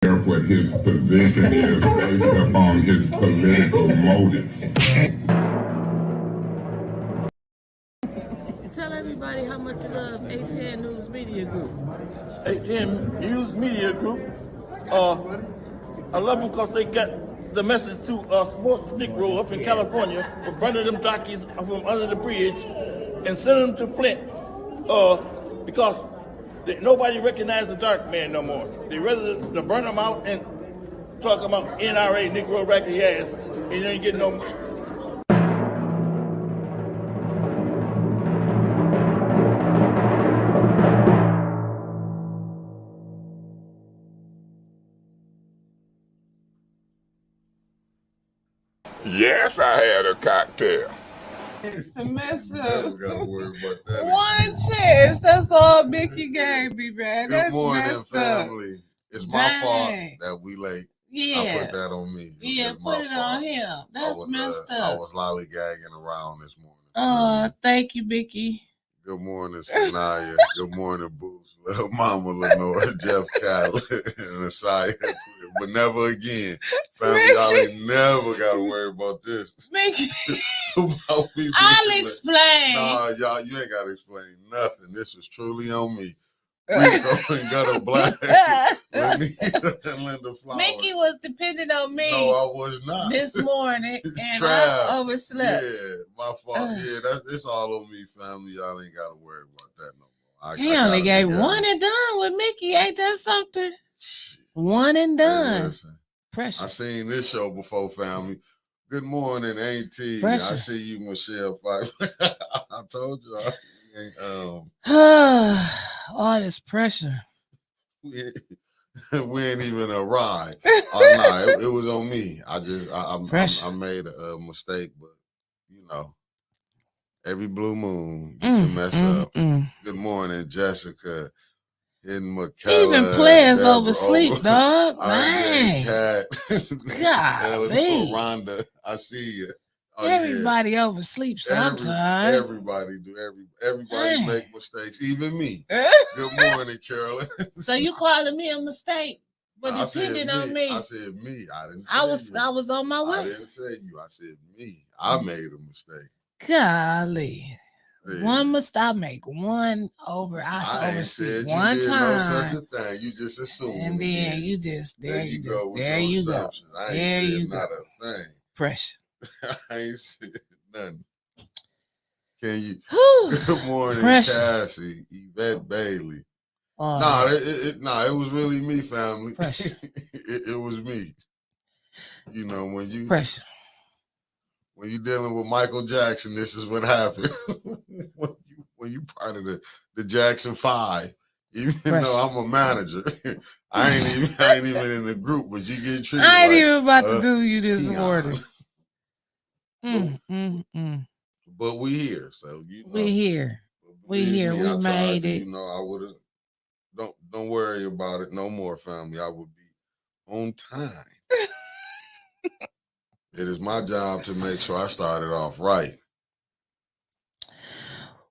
what his position is based upon his political motives. Tell everybody how much you love ATN News Media Group. ATN News Media Group. I love them because they got the message to sports Negro up in California for burning them jockeys from under the bridge and sending them to Flint because nobody recognizes the dark man no more. They rather to burn them out and talk about NRA, Negro racket ass, and you ain't getting no. Yes, I had a cocktail. It's a mess up. Never gotta worry about that. One chance. That's all Mickey gave me, man. Good That's morning, messed family. up. It's my fault Dang. that we late. Yeah. I put that on me. Yeah, put it on him. That's messed up. I was lollygagging around this morning. Thank you, Mickey. Good morning, Sanaya. Good morning, Boots. Little Mama Lenore, Jeff Catlett, and Asaya. But never again. Family, y'all ain't never got to worry about this. Mickey, I'll explain. Nah, y'all, you ain't got to explain nothing. This was truly on me. Rico and Gutter Black, Lenita and Linda Flowers. Mickey was depending on me. No, I was not. This morning, and I overslept. Yeah, my fault. Yeah, it's all on me, family. Y'all ain't got to worry about that no more. He only gave one and done with Mickey. Ain't that something? Shit. One and done. Hey, listen, pressure. I seen this show before, family. Good morning, Auntie. Pressure. I see you, Michelle Pfeiffer. I told you. All this pressure. We ain't even arrived. It was on me. I made a mistake, but you know, every blue moon you can mess up. Good morning, Jessica. In McKellar. Even players oversleep, dog. Dang. Cat. Golly. Rhonda, I see you. Oh, everybody oversleep sometimes. Everybody do. Everybody make mistakes, even me. Good morning, Carolyn. So you calling me a mistake, but depending on me. I said me. I didn't say I was on my way. I didn't say you. I said me. I made a mistake. Golly. Yeah. One must I make one over. I oversleep one time. No such a thing. You just assume. And then you just there you go. There you go. I ain't said not a thing. Pressure. I ain't said nothing. Can you? Good morning, Cassie, Yvette Bailey. It was really me, family. it was me. You know, when you pressure. When you're dealing with Michael Jackson, this is what happened. when you part of the Jackson 5, even though I'm a manager, I ain't even in the group, but you get treated. I ain't even about to do you this morning. But we here, so you know. We here. We here. We made it. You know, I would have. Don't worry about it no more, family. I would be on time. It is my job to make sure I started off right.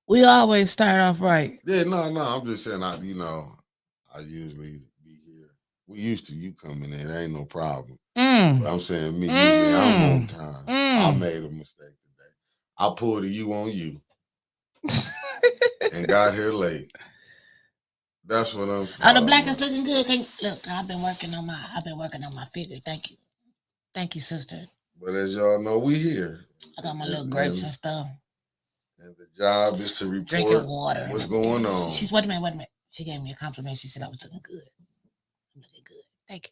We always start off right. Yeah, no. I'm just saying, I usually be here. We used to you coming in. Ain't no problem. But I'm saying me, usually I'm on time. I made a mistake today. I pulled a you on you and got here late. That's what I'm saying. Oh, the black is looking good. Look, I've been working on my figure. Thank you, sister. But as y'all know, we here. I got my little grapes and stuff. And the job is to report drinking water. What's going on. She's wait a minute. She gave me a compliment. She said I was looking good. I'm looking good. Thank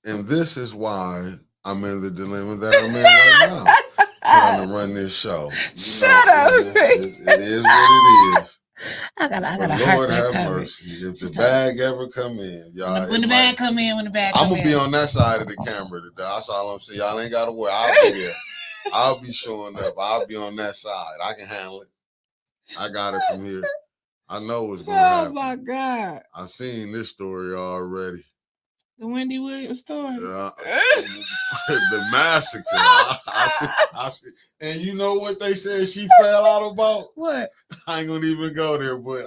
you. And this is why I'm in the dilemma that I'm in right now. Trying to run this show. Shut up. It is what it is. I gotta Lord have mercy. If the bag ever come in, y'all. When the bag come in. I'm gonna be on that side of the camera today. That's all I'm saying. Y'all ain't gotta worry. I'll be there. I'll be showing up. I'll be on that side. I can handle it. I got it from here. I know what's gonna happen. Oh my God. I seen this story already. The Wendy Williams story. The massacre. I see. And you know what they said she fell out about? What? I ain't gonna even go there, but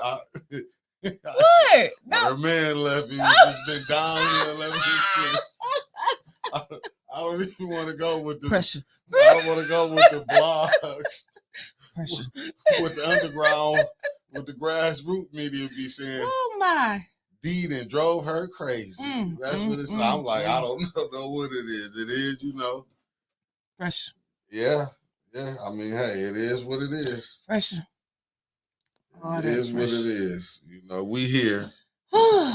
What? But No. her man left me. It's been downhill ever since. I don't even want to go with the Pressure. I don't want to go with the blogs. Pressure. With the underground, with the grassroots media be saying, Oh my. Deed and drove her crazy. That's what it's. I'm like, I don't know what it is. It is, you know. Pressure. Yeah. I mean, hey, it is what it is. Pressure. It is what it is. You know, we here.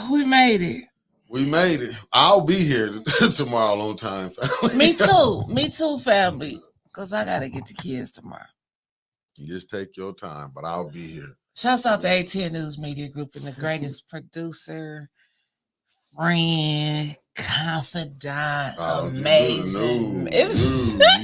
We made it. We made it. I'll be here tomorrow on time, family. Me too. Me too, family. Because I got to get the kids tomorrow. Just take your time, but I'll be here. Shouts out to ATN News Media Group and the greatest producer, friend, confidant, amazing.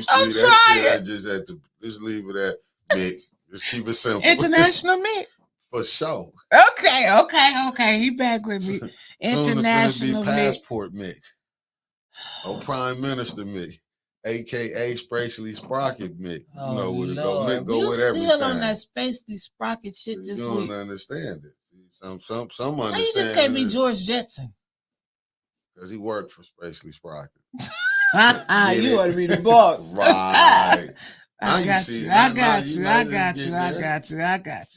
I'm trying. Just leave it at Mick. Just keep it simple. International Mick. For sure. Okay. He back with me. International Soon be Passport Mick. Oh, Prime Minister Mick. AKA Spacely Sprocket Mick. Oh, you know what it go. Mick go you with still everything. on that Spacely Sprocket shit this you week. You don't understand it. Some understand. Why you just can't be George Jetson? Because he worked for Spacely Sprocket. You want to be the boss. Right. I got you.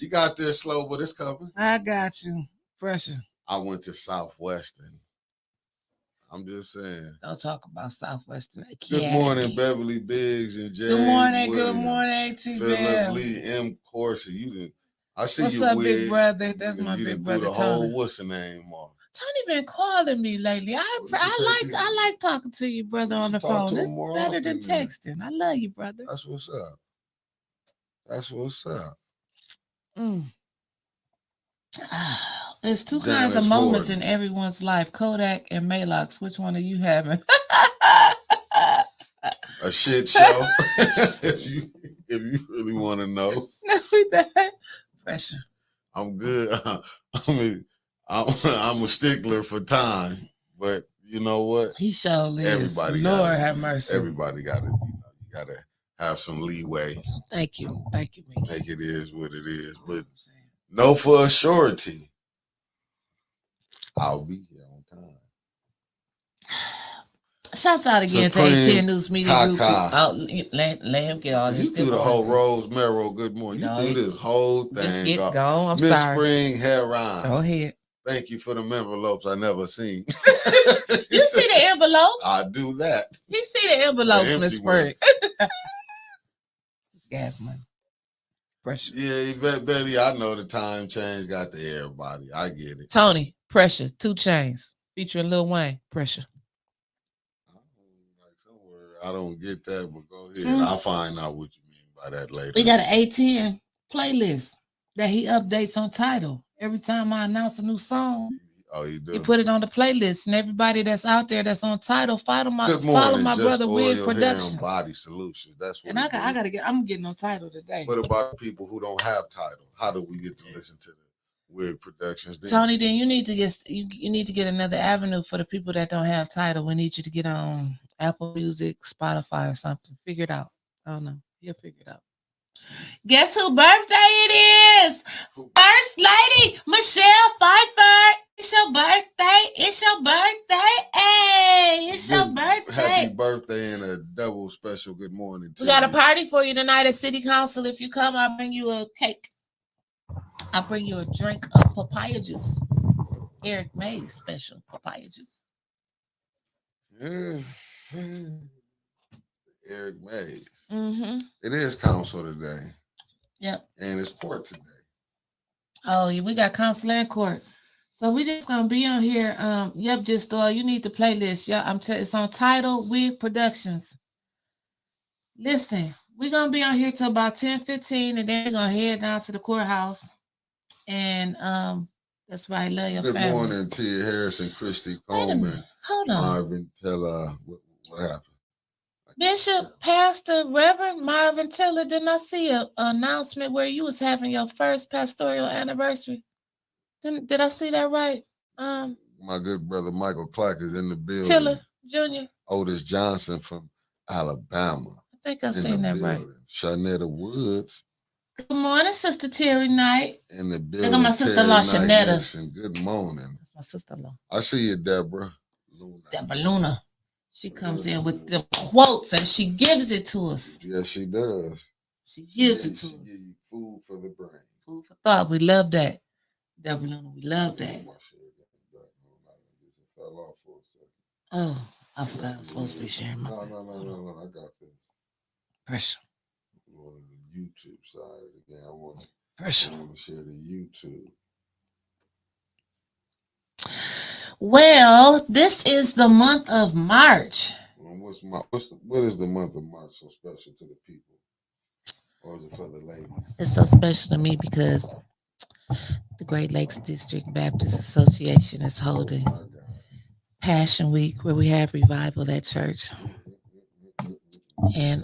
You got there slow, but it's coming. I got you. Pressure. I went to Southwestern. I'm just saying. Don't talk about Southwestern. Good morning, Beverly Biggs and Jay. Good morning, Williams, AT Philip Lee, M. Corsi. You didn't. I see what's you. What's up, big brother? That's my big brother. The whole what's the name on? Tony been calling me lately. I like talking to you, brother, on the phone. It's better than texting. I love you, brother. That's what's up. There's two kinds of moments in everyone's life: Kodak and Malox. Which one are you having? A shit show. if you really want to know. Pressure. I'm good. I mean, I'm a stickler for time, but you know what? He sure is. Everybody, Lord have mercy. Everybody got to, you got to have some leeway. Thank you, Mickey. Make it is what it is, but know for a surety, I'll be here on time. Shouts out again to ATN News Media Group. Let him get all this. You do the whole Rose Merrill. Good morning. You do this whole thing. Just get going. I'm Miss sorry. Spring Hair Rhyme. Go ahead. Thank you for the envelopes I never seen. You see the envelopes? I do that. You see the envelopes, Miss Spring. Gas money. Pressure. Yeah, Yvette Betty, I know the time change got to everybody. I get it. Tony, Pressure, 2 Chainz, featuring Lil Wayne, Pressure. I don't get that, but go ahead. I'll find out what you mean by that later. We got an ATN playlist that he updates on Tidal. Every time I announce a new song, you do? He put it on the playlist, and everybody that's out there that's on Tidal, follow my brother Wigs Productions. Body Solutions. That's what. And I'm getting on Tidal today. What about people who don't have Tidal? How do we get to listen to the Wig Productions? Tony, then you need to get another avenue for the people that don't have Tidal. We need you to get on Apple Music, Spotify, or something. Figure it out. I don't know. You'll figure it out. Guess whose birthday it is? First Lady Michelle Pfeiffer. It's your birthday. It's your birthday. Hey, it's your birthday. Happy birthday and a double special good morning. We got a party for you tonight at City Council. If you come, I'll bring you a cake. I'll bring you a drink of papaya juice. Eric May's special papaya juice. Eric Mays. Mm-hmm. It is council today. Yep. And it's court today. Oh, we got council and court. So we just gonna be on here. Just you need the playlist. Yeah, it's on Tidal Wig Productions. Listen, we're gonna be on here till about 10:15, and then we're gonna head down to the courthouse. And that's right, love your family. Good morning, Tia Harris and Christy Coleman. Hold on. Marvin Teller, what happened? Bishop, Pastor, Reverend Marvin Teller, didn't I see an announcement where you was having your first pastoral anniversary? Did I see that right? My good brother Michael Clark is in the building. Tiller Jr. Otis Johnson from Alabama. I think I seen that right. Shanetta Woods Good morning, Sister Terry Knight. In the Look building. at my sister-in-law, Shanetta. Good morning. That's my sister-in-law. I see you, Deborah. Deborah Luna. She comes in with them quotes and she gives it to us. Yes, she does. She gives it to us. She gives you food for the brain. Food for thought. We love that. Deborah Luna, we love that. Oh, I forgot I was supposed to be sharing my. No. I got this. Pressure. On the YouTube side again. I want to share the YouTube. Well, this is the month of March. What is the month of March so special to the people? Or is it for the ladies? It's so special to me because the Great Lakes District Baptist Association is holding Passion Week, where we have revival at church. And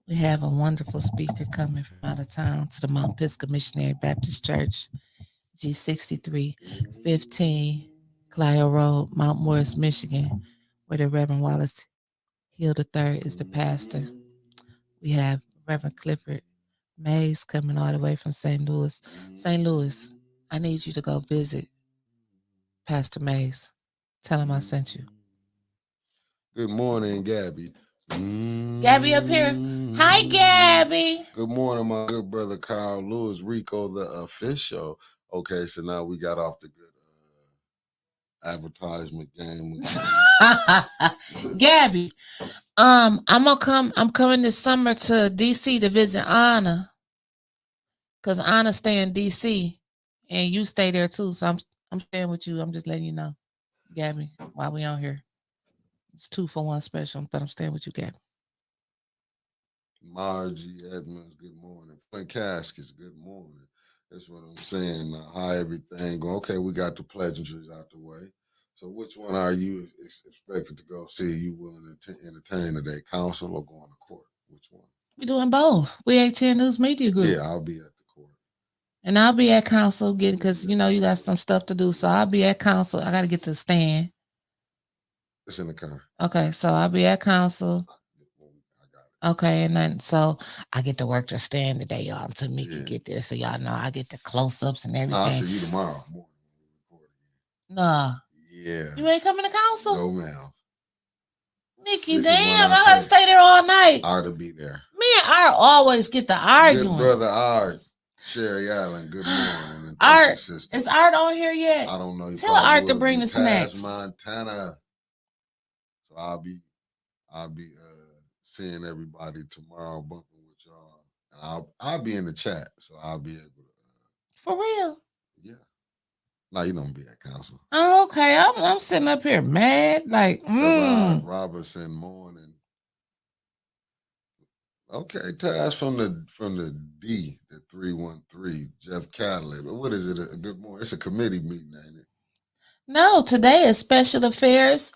we have a wonderful speaker coming from out of town to the Mount Pisgah Missionary Baptist Church, G6315 Clio Road, Mount Morris, Michigan, where the Reverend Wallace Hill III is the pastor. We have Reverend Clifford Mays coming all the way from St. Louis. St. Louis, I need you to go visit Pastor Mays. Tell him I sent you. Good morning, Gabby. Gabby up here. Hi, Gabby. Good morning, my good brother Carl Lewis, Rico, the official. Okay, so now we got off the good advertisement game. Gabby, I'm coming this summer to DC to visit Anna, because Anna stay in DC and you stay there too. So I'm staying with you. I'm just letting you know, Gabby, while we on here. It's 2-for-1 special, but I'm staying with you, Gabby. Margie Edmonds, good morning. Flint Caskets, good morning. That's what I'm saying. How everything going? Okay, we got the pleasantries out the way. So which one are you expected to go see? You willing to entertain today? Council or going to court? Which one? We're doing both. We ATN News Media Group. Yeah, I'll be at the court. And I'll be at council because you got some stuff to do. So I'll be at council. I got to get to the stand. It's in the car. Okay, so I'll be at council. Okay, and then so I get to work the stand today, y'all, until Mickey get there. So y'all know I get the close-ups and everything. I'll see you tomorrow morning. Nah. Yeah. You ain't coming to council? No, ma'am. Mickey, damn, I gotta stay there all night. Art to be there. Me and Art always get to arguing. Good brother Art, Sherry Allen, good morning. Art, is Art on here yet? I don't know. Tell Art to bring the snacks. Montana. So I'll be seeing everybody tomorrow, bumping with y'all, and I'll be in the chat, so I'll be able to. For real? Yeah. No, you don't be at council. Oh, okay. I'm sitting up here mad, like. Rod Robertson morning. Okay, Taz from the D, the 313, Jeff Cadillac. What is it? A good morning. It's a committee meeting, ain't it? No, today is special affairs,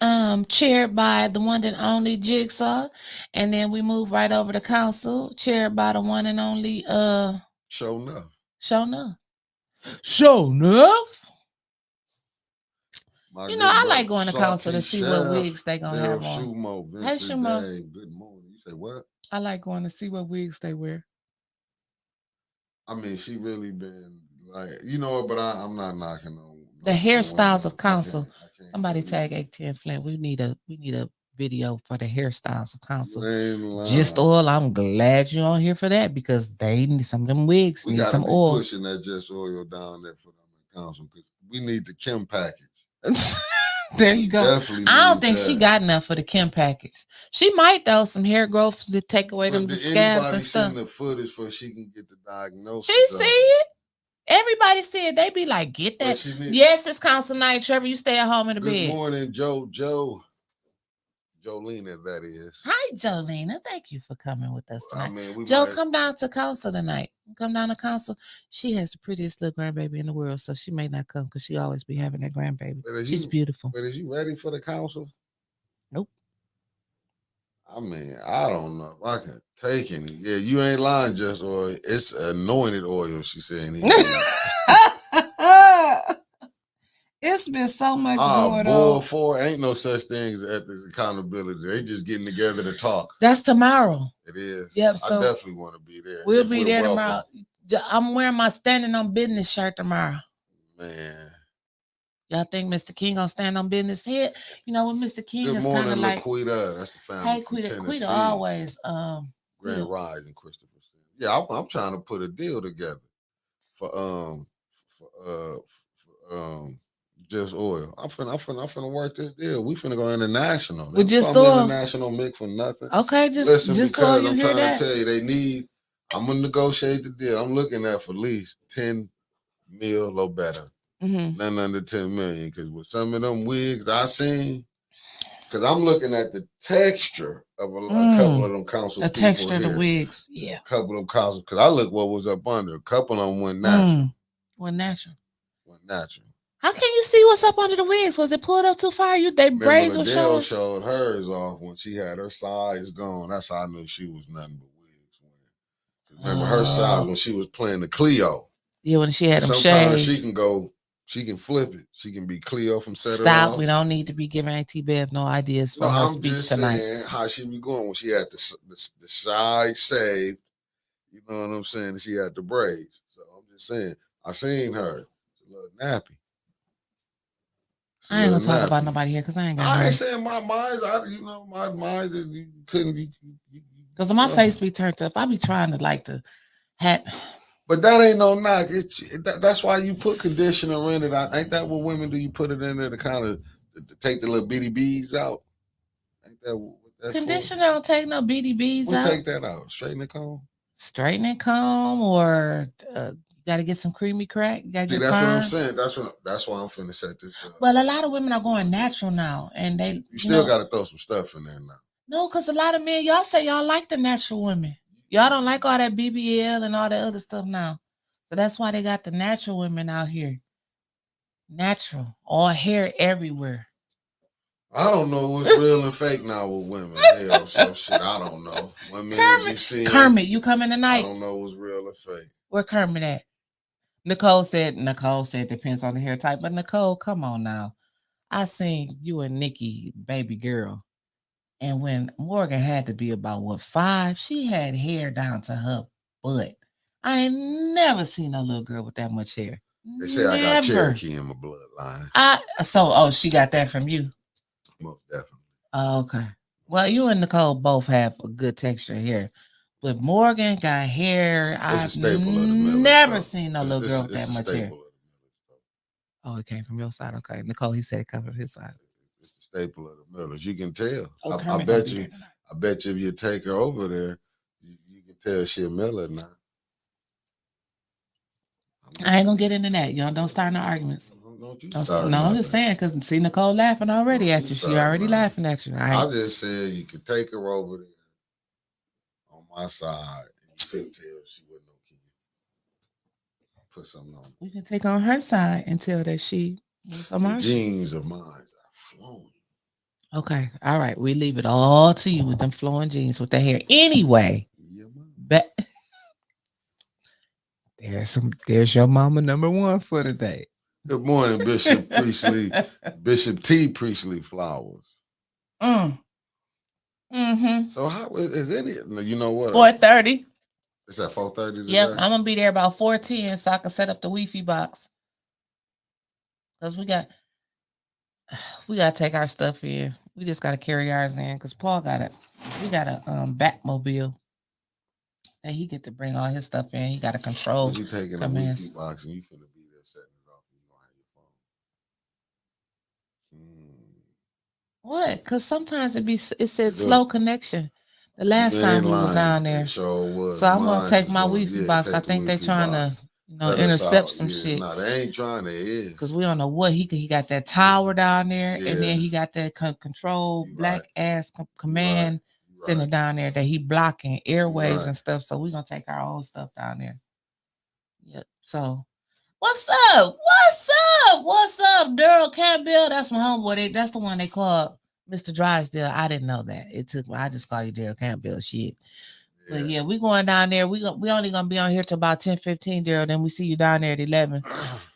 chaired by the one and only Jigsaw, and then we move right over to council, chaired by the one and only Show enough. I like going to council to see what wigs they gonna have on. Hey, Shumo. Good morning. You say what? I like going to see what wigs they wear. I mean, she really been like, but I'm not knocking on the hairstyles of council. Somebody tag 810 Flint. We need a video for the hairstyles of council. Just oil. I'm glad you're on here for that because they need some of them wigs. We need some oil. Pushing that just oil down there for them in council because we need the Kim package. There you go. I don't think she got enough for the Kim package. She might though, some hair growth to take away them scabs and stuff. The footage for she can get the diagnosis. She see it. Everybody see it. They be like, get that. Yes, it's council night. Trevor, you stay at home in the bed. Good morning, Jolena, that is. Hi, Jolena. Thank you for coming with us tonight. Come down to council tonight. Come down to council. She has the prettiest little grandbaby in the world, so she may not come because she always be having that grandbaby. She's beautiful. But is you ready for the council? Nope. I mean, I don't know if I can take any. Yeah, you ain't lying, just oil. It's anointed oil, she saying. It's It's been so much Ah, going bull on. for ain't no such thing as ethics accountability. They just getting together to talk. That's tomorrow. It is. Yep. I So definitely want to be there. we'll be there tomorrow. I'm wearing my standing on business shirt tomorrow. Man. Y'all think Mr. King gonna stand on business here? You know what Mr. King Good is kind of morning, like. Laquita. That's the family. Hey, from Quita Tennessee. always. Grand Rising, Christopher. Yeah, I'm trying to put a deal together for Just Oil. I'm finna work this deal. We finna go international. We just international Mick for nothing. Okay, listen because I'm trying to tell you I'm gonna negotiate the deal. I'm looking at for at least 10 mil or better. None under 10 million. Because with some of them wigs I seen, because I'm looking at the texture of a couple of them council people. The texture of the wigs, yeah. A couple of them council, because I look what was up under. A couple of them went natural. Went natural. How can you see what's up under the wigs? Was it pulled up too far? They braids were showing? Showed hers off when she had her sides gone. That's how I knew she was nothing but wigs. Remember her side when she was playing the Cleo. Yeah, when she had them sometimes shades. She can flip it. She can be Cleo from Set It Off. We don't need to be giving Auntie Bev no ideas for her speech tonight. Saying how she be going when she had the side saved. You know what I'm saying? She had the braids. So I'm just saying, I seen her. It's a little nappy. I ain't gonna talk about nobody here because I ain't got. I ain't saying my mind. My mind. You couldn't. Because my face be turned up. I be trying to But that ain't no knock. That's why you put conditioner in it. Ain't that what women do? You put it in there to kind of take the little bitty beads out. Ain't that what that's conditioner for? Don't take no bitty beads out. Take that out. Straighten the comb. Straighten and comb, or you got to get some creamy crack. You gotta get that's what I'm saying. That's why I'm finna set this up. But a lot of women are going natural now, and you still got to throw some stuff in there now. No, because a lot of men, y'all say y'all like the natural women. Y'all don't like all that BBL and all that other stuff now. So that's why they got the natural women out here. Natural. All hair everywhere. I don't know what's real and fake now with women. Hell, so shit, I don't know. Kermit, you coming tonight? I don't know what's real or fake. Where Kermit at? Nicole said depends on the hair type. But Nicole, come on now. I seen you and Nikki, baby girl. And when Morgan had to be about 5, she had hair down to her butt. I ain't never seen a little girl with that much hair. They say I got Cherokee in my bloodline. She got that from you. Most definitely. Oh, okay. Well, you and Nicole both have a good texture hair. But Morgan got hair. I've never seen a little girl with that much hair. Oh, it came from your side. Okay. Nicole, he said it come from his side. It's the staple of the Millers. You can tell. I bet you if you take her over there, you can tell she a Miller now. I ain't gonna get into that. Y'all don't start no arguments. Don't you start I'm just saying because see Nicole laughing already at you. She already laughing at you. I just said you could take her over there on my side. And you couldn't tell she wasn't no kid. Put something on. We can take on her side and tell that she was a Martian. Jeans of mine are flowing. Okay, all right. We leave it all to you with them flowing jeans with the hair. Anyway, there's your mama number 1 for today. Good morning, Bishop Priestley. Bishop T. Priestley Flowers. Mm-hmm. So how is any? You know what? 4:30. Is that 4:30? Yep, I'm gonna be there about 4:10 so I can set up the Wi-Fi box. Cause we got to take our stuff in. We just got to carry ours in because we got a Batmobile and he get to bring all his stuff in. He got to control. You taking a Wi-Fi box and you finna be there setting it off and you gonna have your phone. What? Because sometimes it says slow connection. The last time we was down there, so I'm gonna take my Wi-Fi box. I think they're trying to. Intercept some shit. No, they ain't trying to. Because we don't know what he got that tower down there, and then he got that control black ass command center down there that he blocking airwaves and stuff. So we're gonna take our own stuff down there. Yep. So what's up? What's up, Daryl Campbell? That's my homeboy. That's the one they called Mr. Drysdale. I didn't know that. I just call you Daryl Campbell. Shit. But yeah, we going down there. We only gonna be on here till about 10:15, Daryl. Then we see you down there at 11,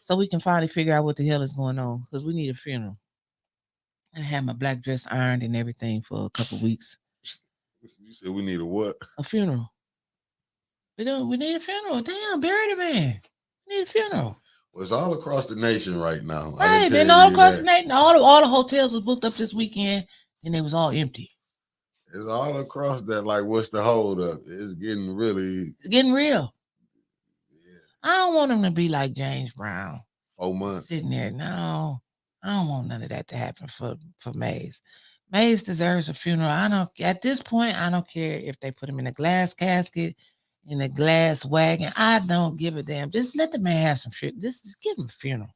so we can finally figure out what the hell is going on because we need a funeral. I had my black dress ironed and everything for a couple weeks. You said we need a what? A funeral. We need a funeral. Damn, bury the man. We need a funeral. Well, it's all across the nation right now. Right, then all across the nation. All the hotels was booked up this weekend, and they was all empty. It's all across that. Like, what's the hold up? It's getting real. Yeah. I don't want him to be like James Brown. 4 months. Sitting there. No, I don't want none of that to happen for Maze. Maze deserves a funeral. At this point, I don't care if they put him in a glass casket, in a glass wagon. I don't give a damn. Just let the man have some shit. Just give him a funeral.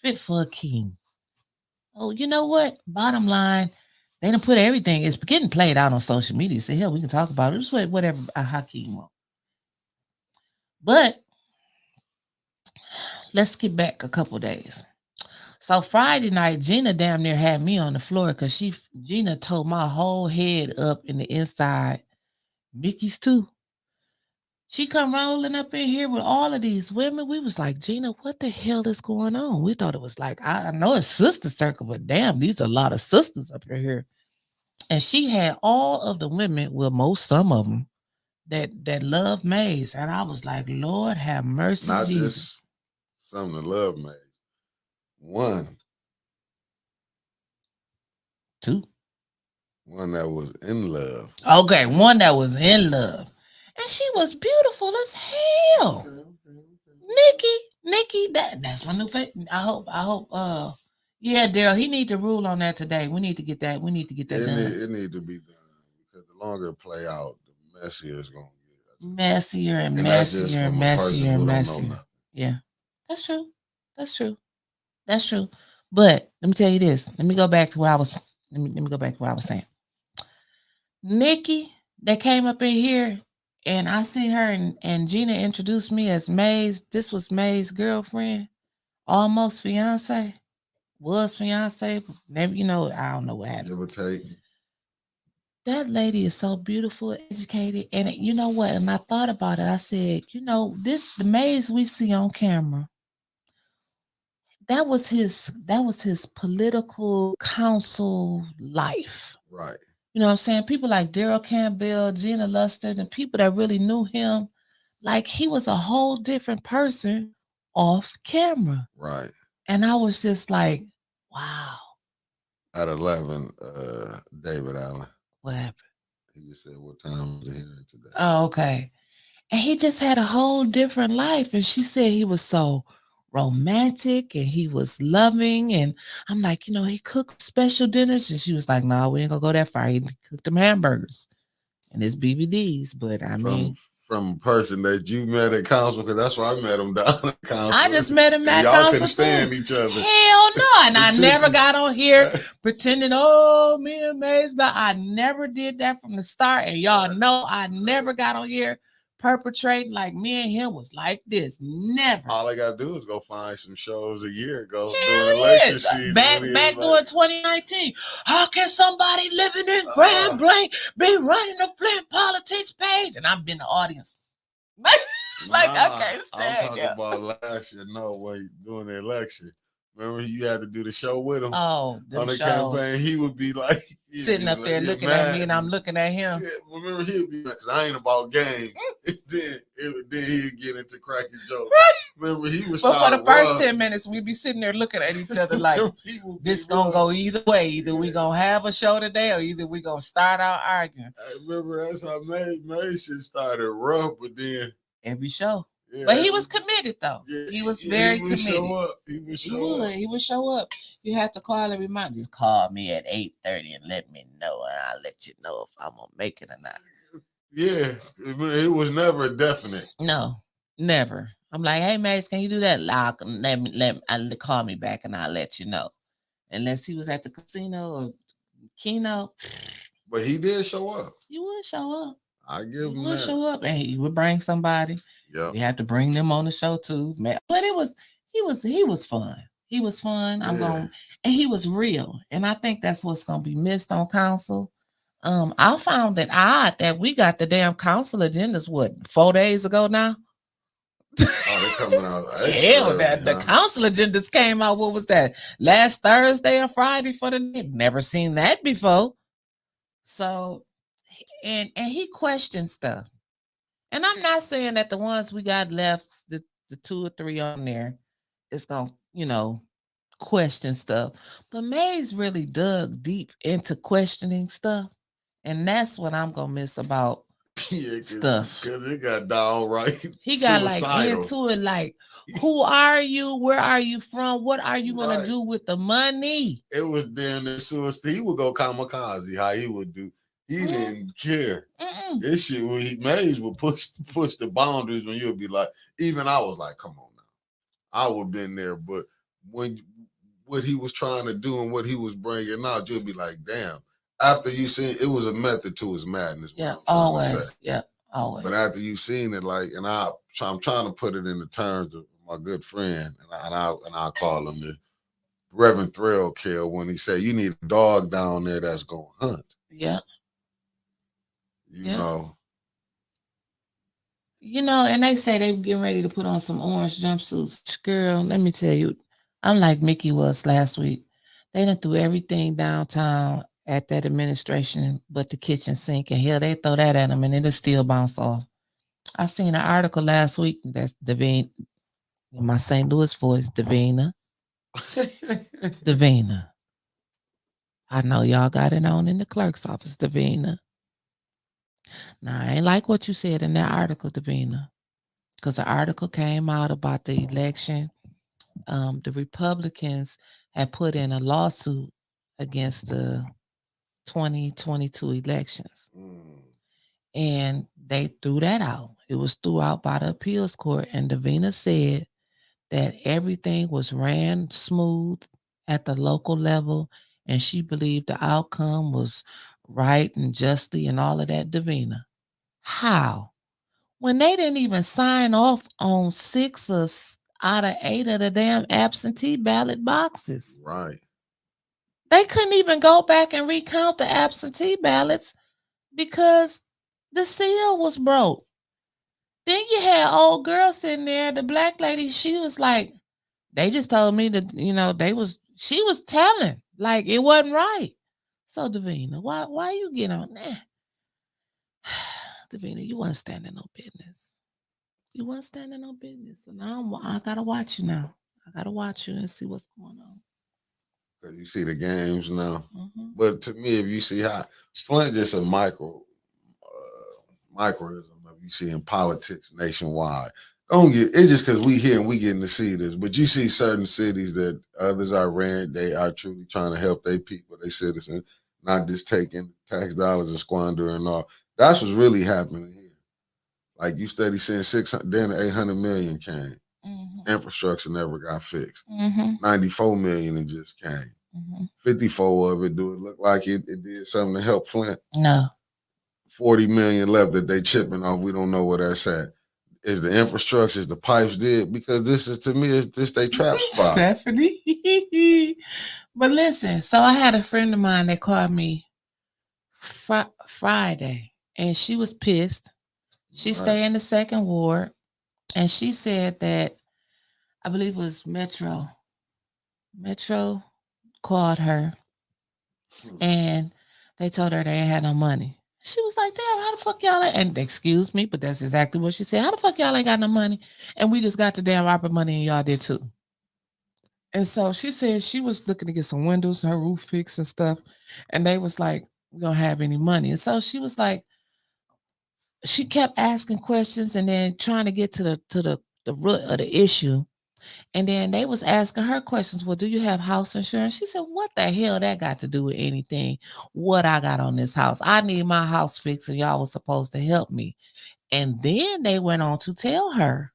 Fit for a king. Oh, you know what? Bottom line, they done put everything. It's getting played out on social media. So hell, we can talk about it. Just whatever Hakeem wants. But let's get back a couple days. So Friday night, Gina damn near had me on the floor because Gina tore my whole head up in the inside. Mickey's too. She come rolling up in here with all of these women. We was like, Gina, what the hell is going on? We thought it was like, I know it's sister circle, but damn, these are a lot of sisters up in here. And she had all of the women, well, some of them, that love Maze. And I was like, Lord have mercy, Not Jesus. just some that love Maze. One. Two. One that was in love. Okay, one that was in love. And she was beautiful as hell. Okay. Nikki, that's my new face. I hope, yeah, Daryl, he need to rule on that today. We need to get that done. It need to be done because the longer it play out, the messier it's going to get. Messier and messier. Yeah, that's true. But let me tell you this. Let me go back to what I was. Let me go back to what I was saying. Nikki, that came up in here, and I see her, and Gina introduced me as Maze. This was Maze's girlfriend, almost fiance, was fiance. Never, I don't know what happened. Give or take. That lady is so beautiful, educated, and you know what? And I thought about it. I said, the Maze we see on camera. That was his political counsel life. Right. You know what I'm saying? People like Daryl Campbell, Gina Luster, and people that really knew him, like he was a whole different person off camera. Right. And I was just like, wow. At 11, David Allen. What happened? He just said, what time is it here today? Oh, okay. And he just had a whole different life. And she said he was so romantic and he was loving. And I'm like, he cooked special dinners. And she was like, no, we ain't gonna go that far. He cooked them hamburgers and his BBDs. But from a person that you met at council, because that's where I met him down at council. I just met him at council. Y'all couldn't stand each other. Hell no. And I never got on here pretending, me and Maze. No, I never did that from the start. And y'all know I never got on here perpetrating like me and him was like this. Never. All I gotta do is go find some shows a year ago during election season. Back during 2019. How can somebody living in Grand Blanc be running the Flint politics page? And I've been the audience. I can't stand I'm talking about last year. No, wait, during the election. Remember, you had to do the show with him. Oh, on the campaign. He would be like sitting up there looking at me, and I'm looking at him. Yeah, remember, he'd be like, "Cause I ain't about game." then he'd get into cracking jokes. Remember, he was. But for the first 10 minutes, we'd be sitting there looking at each other like, "This gonna go either way. Either we gonna have a show today, or either we gonna start out arguing." I remember that's how May shit started rough, but then every show. Yeah, but he was committed though. Yeah, he was very committed. He would show up. You have to call and remind. Just call me at 8:30 and let me know, and I'll let you know if I'm gonna make it or not. Yeah, it was never definite. No, never. I'm like, hey Mace, can you do that? I'll call me back and I'll let you know. Unless he was at the casino or Keno. But he did show up. He would show up. I give him that. He would show up and he would bring somebody. Yeah. We have to bring them on the show too. But he was fun. He was fun. And he was real. And I think that's what's gonna be missed on council. I found it odd that we got the damn council agendas, what, 4 days ago now? Oh, they're coming out extra Hell, early, the council agendas came out, what was that, last Thursday or Friday for the day? Never seen that before. So, and he questioned stuff. And I'm not saying that the ones we got left, the 2 or 3 on there, is going to, question stuff. But Mays really dug deep into questioning stuff. And that's what I'm going to miss about stuff. Because it got downright He got suicidal. like into it, like, who are you? Where are you from? What are you going to do with the money? It was damn near suicide. He would go kamikaze, how he would do. He didn't care. This shit, when Mays would push the boundaries when you'd be like, even I was like, come on now. I would have been there. But when what he was trying to do and what he was bringing out, you'd be like, damn. After you seen, it was a method to his madness. Yeah, always. Yeah, always. But after you seen it, like, and I'm trying to put it in the terms of my good friend, and I call him the Reverend Thrill Kill, when he said, you need a dog down there that's going to hunt. Yeah. You know. And they say they getting ready to put on some orange jumpsuits. Girl, let me tell you, I'm like Mickey was last week. They done threw everything downtown at that administration but the kitchen sink, and hell, they throw that at them and it'll still bounce off. I seen an article last week that's Davina, in my St. Louis voice, Davina. Davina. I know y'all got it on in the clerk's office, Davina. Now, I ain't like what you said in that article, Davina, because the article came out about the election. The Republicans had put in a lawsuit against the 2022 elections. And they threw that out. It was threw out by the appeals court, and Davina said that everything was ran smooth at the local level, and she believed the outcome was right and justly and all of that. Davina, how? When they didn't even sign off on 6 out of 8 of the damn absentee ballot boxes. Right. They couldn't even go back and recount the absentee ballots because the seal was broke. Then you had old girl sitting there, the black lady, she was like, they just told me that, she was telling, like, it wasn't right. So, Davina, why you get on that? Davina, you wasn't standing no business. You wasn't standing no business. So now I gotta watch you now. I gotta watch you and see what's going on. Because you see the games now. But to me, if you see how Flint just a microism of you see in politics nationwide. It's just because we here and we getting to see this. But you see certain cities that others are ran, they are truly trying to help their people, their citizens, not just taking tax dollars and squandering all. That's what's really happening here. Like you steady saying 600, then 800 million came. Infrastructure never got fixed. 94 million it just came. 54 of it, do it look like it did something to help Flint? No. 40 million left that they chipping off. We don't know where that's at. Is the infrastructure, is the pipes did? Because this is, to me, is this they trap spot. Stephanie. But listen, so I had a friend of mine that called me Friday, and she was pissed. She stayed in the 2nd ward, and she said that, I believe it was Metro called her, and they told her they ain't had no money. She was like, damn, how the fuck y'all ain't, and excuse me, but that's exactly what she said. How the fuck y'all ain't got no money? And we just got the damn ARPA money and y'all did too. And so she said she was looking to get some windows, her roof fixed and stuff. And they was like, we don't have any money. And so she was like, she kept asking questions and then trying to get to the root of the issue. And then they was asking her questions. Well, do you have house insurance? She said, what the hell that got to do with anything? What I got on this house? I need my house fixed and y'all was supposed to help me. And then they went on to tell her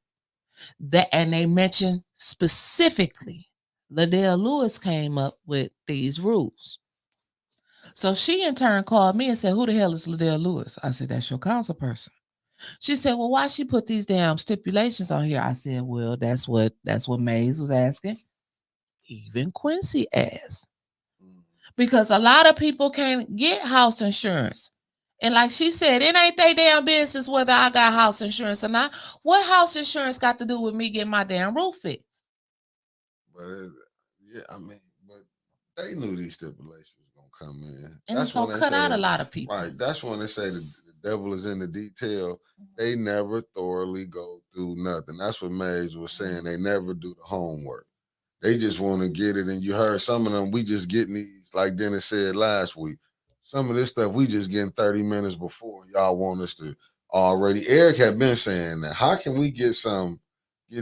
that, and they mentioned specifically, Liddell Lewis came up with these rules. So she in turn called me and said, who the hell is Liddell Lewis? I said, that's your council person. She said, well, why she put these damn stipulations on here? I said, well, that's what Mays was asking. Even Quincy asked. because a lot of people can't get house insurance. And like she said, it ain't they damn business whether I got house insurance or not. What house insurance got to do with me getting my damn roof fixed? But yeah, I mean, but they knew these stipulations was gonna come in. And That's it's when gonna they cut out say, a lot of people. right. That's when they say the devil is in the detail. They never thoroughly go through nothing. That's what Mays was saying. They never do the homework. They just want to get it. And you heard some of them, we just getting these, like Dennis said last week. Some of this stuff we just getting 30 minutes before. Y'all want us to already. Eric had been saying that. How can we get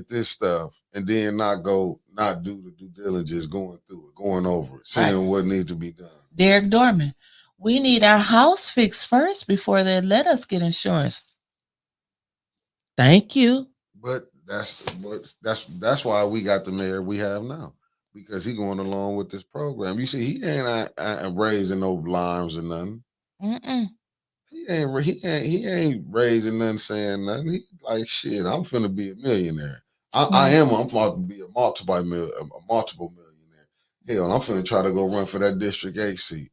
this stuff and then not do the due diligence going through it, going over it, seeing what needs to be done? Derek Dorman, we need our house fixed first before they let us get insurance. Thank you. But that's why we got the mayor we have now, because he going along with this program. You see, he ain't raising no limes or nothing. He ain't raising nothing, saying nothing. He like, shit, I'm finna be a millionaire. I'm about to be a multiple millionaire. Hell, I'm finna try to go run for that District 8 seat.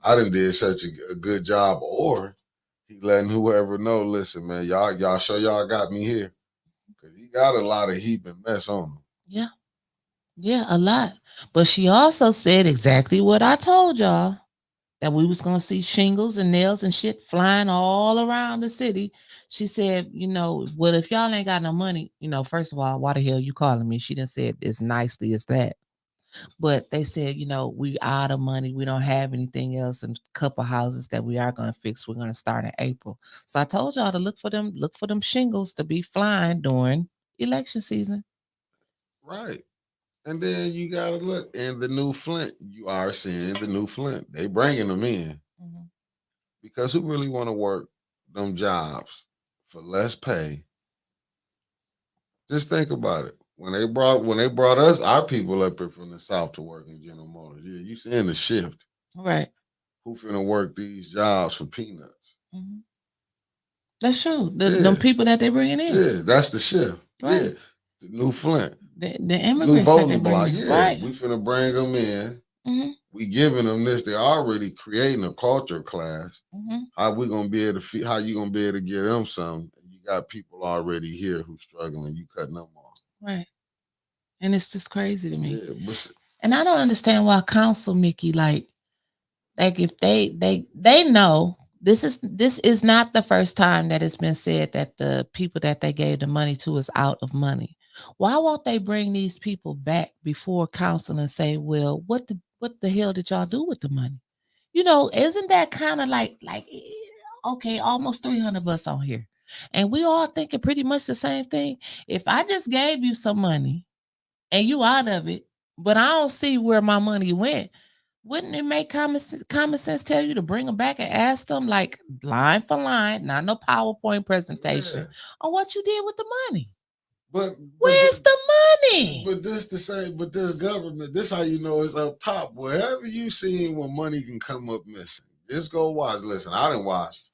I done did such a good job. Or he letting whoever know, listen, man, y'all sure y'all got me here. Because he got a lot of heap and mess on him. Yeah. Yeah, a lot. But she also said exactly what I told y'all, that we was going to see shingles and nails and shit flying all around the city. She said, well, if y'all ain't got no money, first of all, why the hell you calling me? She didn't say it as nicely as that. But they said, we out of money. We don't have anything else. And a couple houses that we are going to fix. We're going to start in April. So I told y'all to look for them shingles to be flying during election season. Right. And then you got to look in the new Flint. You are seeing the new Flint. They bringing them in. Because who really want to work them jobs for less pay? Just think about it. When they brought us, our people up here from the South to work in General Motors, yeah, you seeing the shift. Right. Who finna work these jobs for peanuts? That's true. Them people that they bringing in. Yeah, that's the shift. Right. Yeah. The new Flint. The immigrants new that they block. bring in. Yeah, right. We finna bring them in. We giving them this. They're already creating a culture class. How we gonna be able to? How you gonna be able to get them some? You got people already here who struggling. You cutting them off. Right. And it's just crazy to me. Yeah, and I don't understand why council Mickey like if they know this is not the first time that it's been said that the people that they gave the money to is out of money. Why won't they bring these people back before council and say, well, what the hell did y'all do with the money? Isn't that kind of like okay, almost 300 of us on here, and we all thinking pretty much the same thing. If I just gave you some money and you out of it, but I don't see where my money went, wouldn't it make common sense tell you to bring them back and ask them like line for line, not no PowerPoint presentation, on what you did with the money? But where's the money? But this the same. But this government, this how you know it's up top. Wherever you seen where money can come up missing, just go watch. Listen, I didn't watch.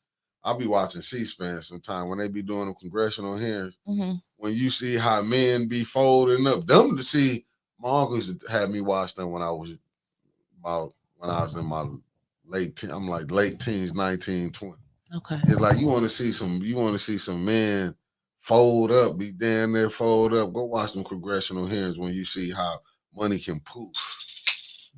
I'll be watching C-SPAN sometime when they be doing the congressional hearings. When you see how men be folding up, them to see. My uncles had me watch them when I was in my late teens, 19, 20. Okay. It's like you want to see some men fold up, be damn near fold up. Go watch some congressional hearings when you see how money can poof.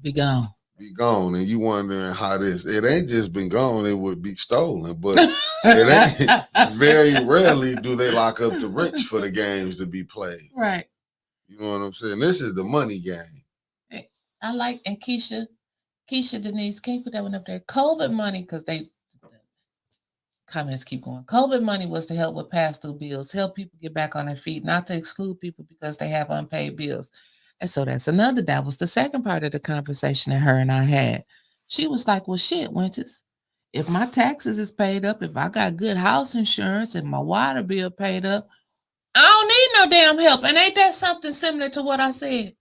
Be gone. And you wondering how it ain't just been gone, it would be stolen. But it ain't very rarely do they lock up the rich for the games to be played. Right. You know what I'm saying? This is the money game. I like, and Keisha Denise, can you put that one up there? COVID money, because they comments keep going. COVID money was to help with past due bills, help people get back on their feet, not to exclude people because they have unpaid bills. And so that was the second part of the conversation that her and I had. She was like, well, shit, Winters, if my taxes is paid up, if I got good house insurance, if my water bill paid up, I don't need no damn help. And ain't that something similar to what I said?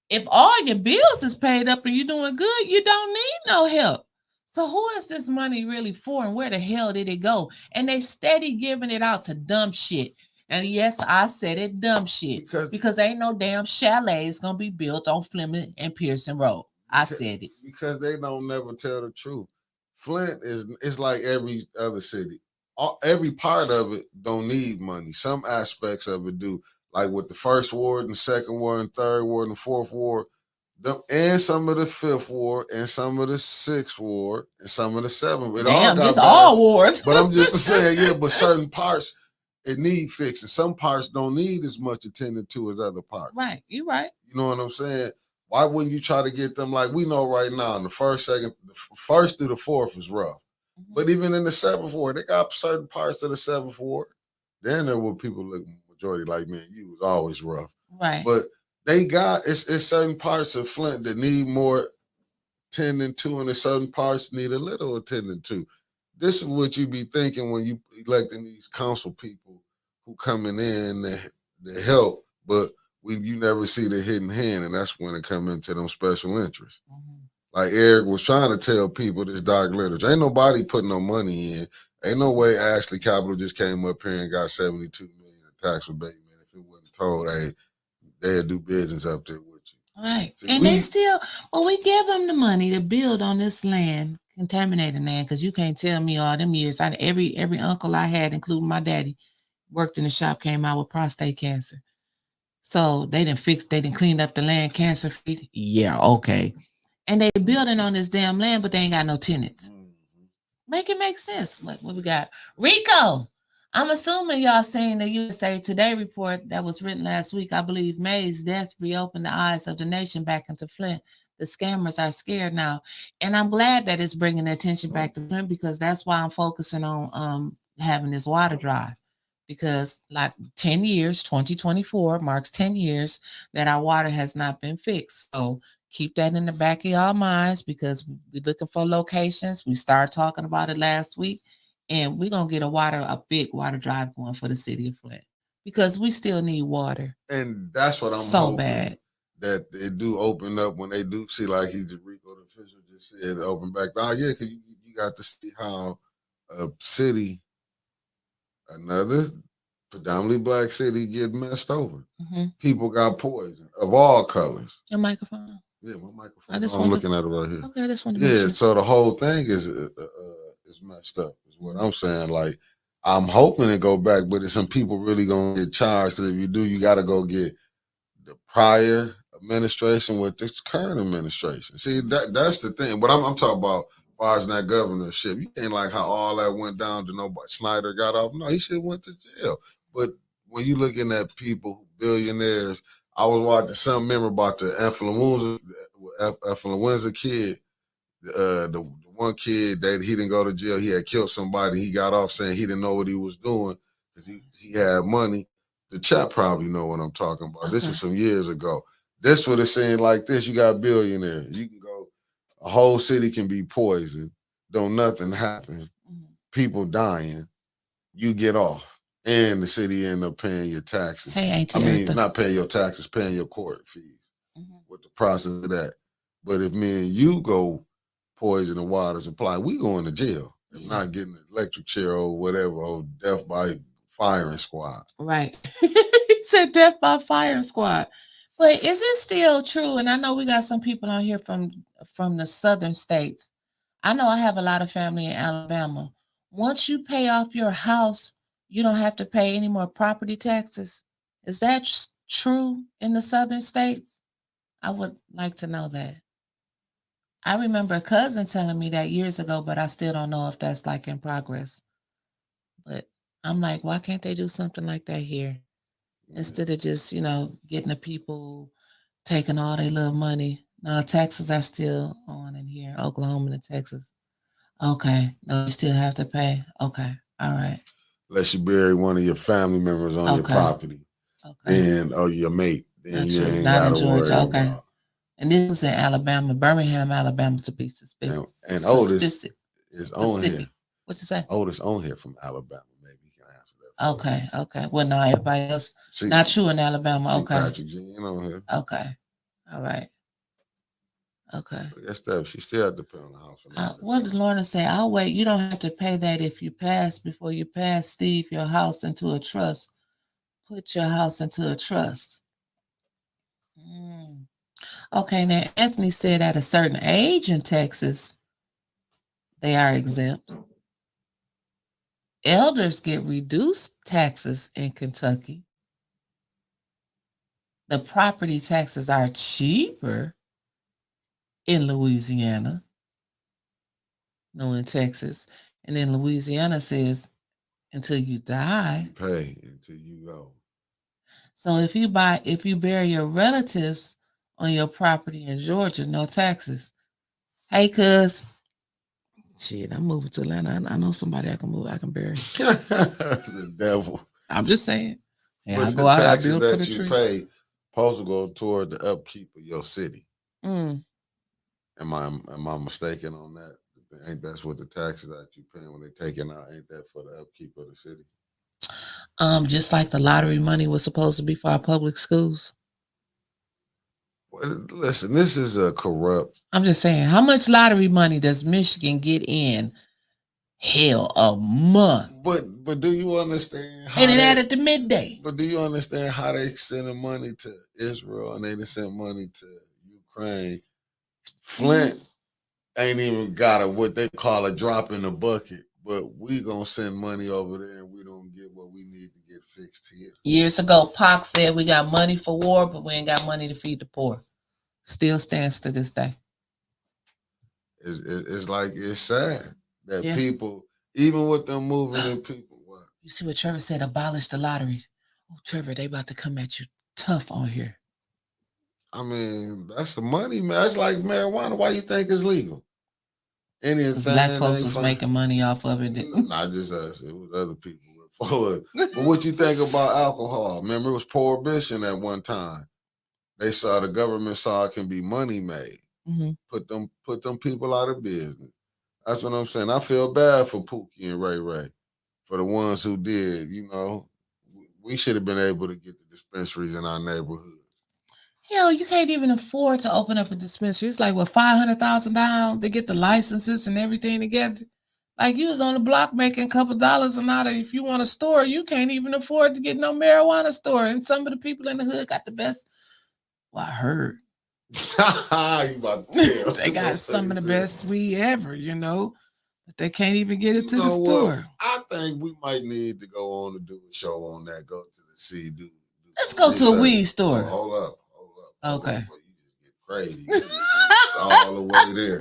If all your bills is paid up and you're doing good, you don't need no help. So who is this money really for, and where the hell did it go? And they steady giving it out to dumb shit. And yes, I said it, dumb shit. Because ain't no damn chalets going to be built on Fleming and Pearson Road. I said it. Because they don't never tell the truth. Flint it's like every other city. Every part of it don't need money. Some aspects of it do. Like with the first ward and second ward and third ward and fourth ward, and some of the fifth ward and some of the sixth ward and some of the seventh. It all got all wars. But I'm just saying, yeah, but certain parts it need fixing. Some parts don't need as much attended to as other parts. Right, you're right. You know what I'm saying? Why wouldn't you try to get them like we know right now in the first, second, the first through the fourth is rough. Mm-hmm. But even in the seventh ward, they got certain parts of the seventh ward. Then there were people look majority like me and you was always rough. Right. But they got it's certain parts of Flint that need more tending to, and there's certain parts need a little attending to. This is what you be thinking when you electing these council people who coming in to help, but you never see the hidden hand, and that's when it come into them special interests. Mm-hmm. Like Eric was trying to tell people this dark literature. Ain't nobody putting no money in. Ain't no way Ashley Capital just came up here and got $72 million in tax abatement. If it wasn't told, hey, they'd do business up there with you. Right. See, and they still, we give them the money to build on this land, contaminated land, because you can't tell me all them years. Every uncle I had, including my daddy, worked in the shop, came out with prostate cancer. So they didn't clean up the land cancer free. Yeah, okay. And they building on this damn land, but they ain't got no tenants. Mm-hmm. Make it make sense. What we got? Rico, I'm assuming y'all seen the USA Today report that was written last week. I believe May's death reopened the eyes of the nation back into Flint. The scammers are scared now. And I'm glad that it's bringing the attention back to Flint, because that's why I'm focusing on having this water drive. Because like 10 years, 2024 marks 10 years that our water has not been fixed. So keep that in the back of y'all minds, because we're looking for locations. We started talking about it last week, and we're going to get a big water drive going for the city of Flint, because we still need water. And that's what I'm so bad. That it do open up when they do see, like Rico the official just said, open back. Oh yeah, because you got to see how a city, another predominantly black city, get messed over. Mm-hmm. People got poison of all colors. Your microphone. Yeah, my microphone. I'm looking at it right here. Okay, this one. Yeah, so the whole thing is messed up. Is what I'm saying. Like, I'm hoping it go back, but if some people really gonna get charged, because if you do, you got to go get the prior administration with this current administration. See, that's the thing. But I'm talking about as far as that governorship. You ain't like how all that went down to nobody. Snyder got off. No, he should have went to jail. But when you looking at people, billionaires, I was watching some member about the influenza kid. The one kid that he didn't go to jail, he had killed somebody. He got off saying he didn't know what he was doing because he had money. The chat probably know what I'm talking about. Okay. This was some years ago. This would have seemed like this. You got billionaires. You can go, a whole city can be poisoned. Don't nothing happen. Mm-hmm. People dying. You get off. And the city end up paying your taxes. Hey, not paying your taxes, paying your court fees. Mm-hmm. With the process of that. But if me and you go poison the water supply, we going to jail. If not getting an electric chair or whatever, or death by firing squad. Right. He said death by firing squad. But is it still true? And I know we got some people on here from the southern states. I know I have a lot of family in Alabama. Once you pay off your house, you don't have to pay any more property taxes. Is that true in the southern states? I would like to know that. I remember a cousin telling me that years ago, but I still don't know if that's like in progress. But I'm like, why can't they do something like that here? Instead of just, getting the people taking all their little money. No, taxes are still on in here, Oklahoma and Texas. Okay. No, you still have to pay. Okay. All right. Unless you bury one of your family members on your property. Okay. And your mate. Then you ain't got to worry about. And this was in Alabama, Birmingham, Alabama, to be suspicious. And Otis is on here. What you say? Otis on here from Alabama. Maybe he can answer that. Okay. Well, no, everybody else. Not true in Alabama. Okay. Patrick Jean on here. Okay. All right. Okay. But that's that. She still had to pay on the house. What did Lorna say? I'll wait. You don't have to pay that if you pass. Before you pass, Steve, your house into a trust. Put your house into a trust. Okay, now Anthony said at a certain age in Texas, they are exempt. Elders get reduced taxes in Kentucky. The property taxes are cheaper in Louisiana, no, in Texas. And then Louisiana says until you die. You pay until you go. So if you bury your relatives on your property in Georgia, no taxes. Hey, cuz, shit, I'm moving to Atlanta. I know somebody I can bury. The devil. I'm just saying. Hey, But I the go out, I taxes build for the that you tree. pay supposed to go toward the upkeep of your city. Mm. Am I mistaken on that? Ain't that's what the taxes that you paying when they taking out? Ain't that for the upkeep of the city? Just like the lottery money was supposed to be for our public schools. Well, listen, this is a corrupt. I'm just saying, how much lottery money does Michigan get in? Hell, a month. But do you understand how And it added to midday. But do you understand how they sending money to Israel and they done sent money to Ukraine? Flint ain't even got what they call a drop in the bucket, but we gonna send money over there and we don't get what we need to get fixed here. Years ago, Pac said we got money for war, but we ain't got money to feed the poor. Still stands to this day. It's like, it's sad that people, even with them moving in people. What? You see what Trevor said? Abolish the lottery. Oh, Trevor, they about to come at you tough on here. I mean, that's the money, man. That's like marijuana. Why you think it's legal? Anything black folks was making money off of it. Not just us. It was other people. But what you think about alcohol? Remember, it was prohibition at one time. They saw, the government saw it can be money made. Mm-hmm. Put them people out of business. That's what I'm saying. I feel bad for Pookie and Ray Ray, for the ones who did. You know, we should have been able to get the dispensaries in our neighborhoods. Hell, you can't even afford to open up a dispensary. It's like, what, $500,000 down to get the licenses and everything together? Like, you was on the block making a couple dollars, and now if you want a store, you can't even afford to get no marijuana store. And some of the people in the hood got the best. Well, I heard. You about to tell. They got some of the best weed ever, you know, but they can't even get it to the store. I think we might need to go on to do a show on that. Go to the C. Let's go to a weed store. Hold up. Okay. You just get crazy. All the way there.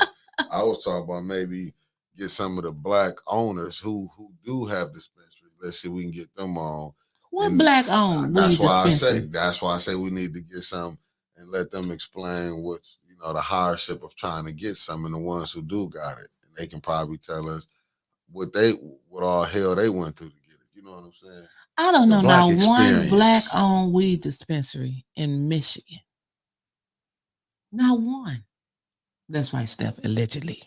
I was talking about maybe get some of the black owners who do have dispensaries. Let's see if we can get them on. What black owned weed dispensary? That's why I say we need to get some and let them explain what's, you know, the hardship of trying to get some, and the ones who do got it. And they can probably tell us what all hell they went through to get it. You know what I'm saying? I don't know now one black owned weed dispensary in Michigan. Not one. That's right, Steph, allegedly.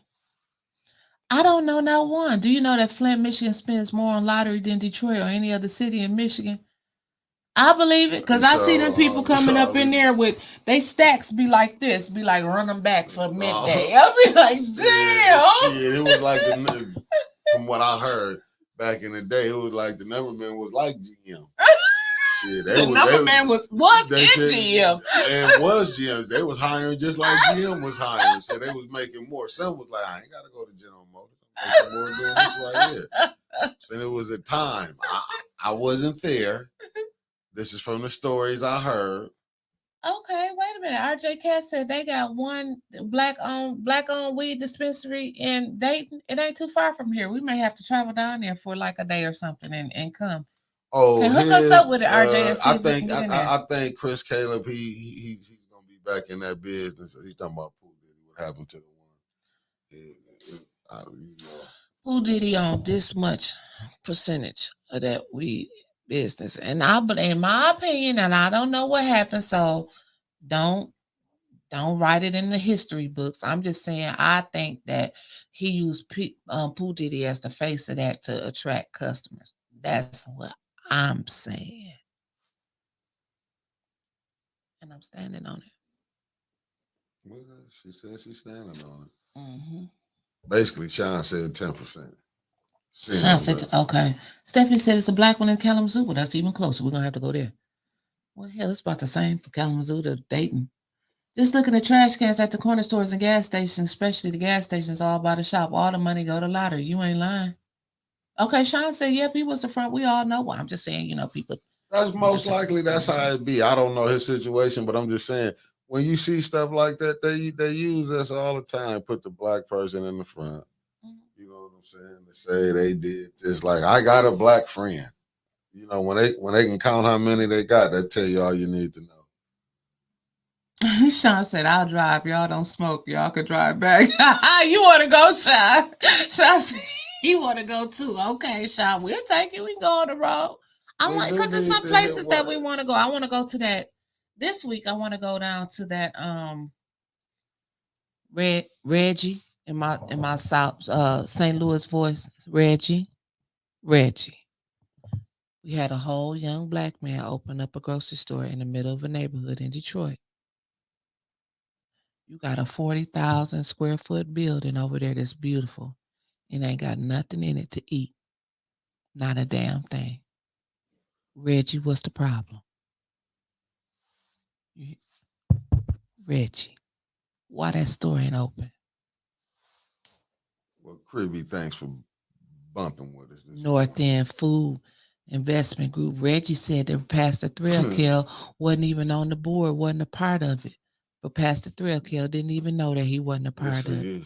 I don't know not one. Do you know that Flint, Michigan spends more on lottery than Detroit or any other city in Michigan? I believe it, because I see them people coming up in there with they stacks be like this, be like running back for midday. I'll be like, damn. Shit, it was like from what I heard back in the day, it was like the numberman was like GM. Shit, the numberman was in GM. And was GM. They was hiring just like GM was hiring. So they was making more. Some was like, I ain't got to go to General Motors. I'm making more doing this right here. So it was a time. I wasn't there. This is from the stories I heard. Okay, wait a minute. RJ Cass said they got one black-owned weed dispensary in Dayton. It ain't too far from here. We may have to travel down there for like a day or something and come. Oh, okay, hook us up with it, RJ. I think Chris Caleb, he's gonna be back in that business. He's talking about Pooh Diddy. What happened to the one? Pooh Diddy on this much percentage of that weed business, and in my opinion, and I don't know what happened, so don't write it in the history books. I'm just saying I think that he used Pooh Diddy as the face of that to attract customers. That's what I'm saying. And I'm standing on it. Well, she said she's standing on it. Mm-hmm. Basically, Sean said 10%. Sean said, okay. Stephanie said it's a black one in Kalamazoo. Well, that's even closer. We're going to have to go there. Well, hell, it's about the same for Kalamazoo to Dayton. Just looking at trash cans at the corner stores and gas stations, especially the gas stations all by the shop. All the money go to lottery. You ain't lying. Okay, Sean said, yep, he was the front. We all know. Well, I'm just saying, people. That's most likely that's how it be. I don't know his situation, but I'm just saying when you see stuff like that, they use this all the time. Put the black person in the front. You know what I'm saying? They say they did this. Like I got a black friend. When they can count how many they got, that tell you all you need to know. Sean said, I'll drive. Y'all don't smoke. Y'all could drive back. You want to go, Sean? Sean said, you want to go too. Okay, Sean, we'll take it. We can go on the road. I want, because there's some places that we want to go. I want to go to that. This week, I want to go down to that Reggie in my South St. Louis voice. Reggie. We had a whole young black man open up a grocery store in the middle of a neighborhood in Detroit. You got a 40,000 square foot building over there that's beautiful and ain't got nothing in it to eat. Not a damn thing. Reggie, what's the problem? Reggie, why that store ain't open? Well, Creepy, thanks for bumping with us. North End Food Investment Group. Reggie said that Pastor Threlkill wasn't even on the board, wasn't a part of it. But Pastor Threlkill didn't even know that he wasn't a part of it.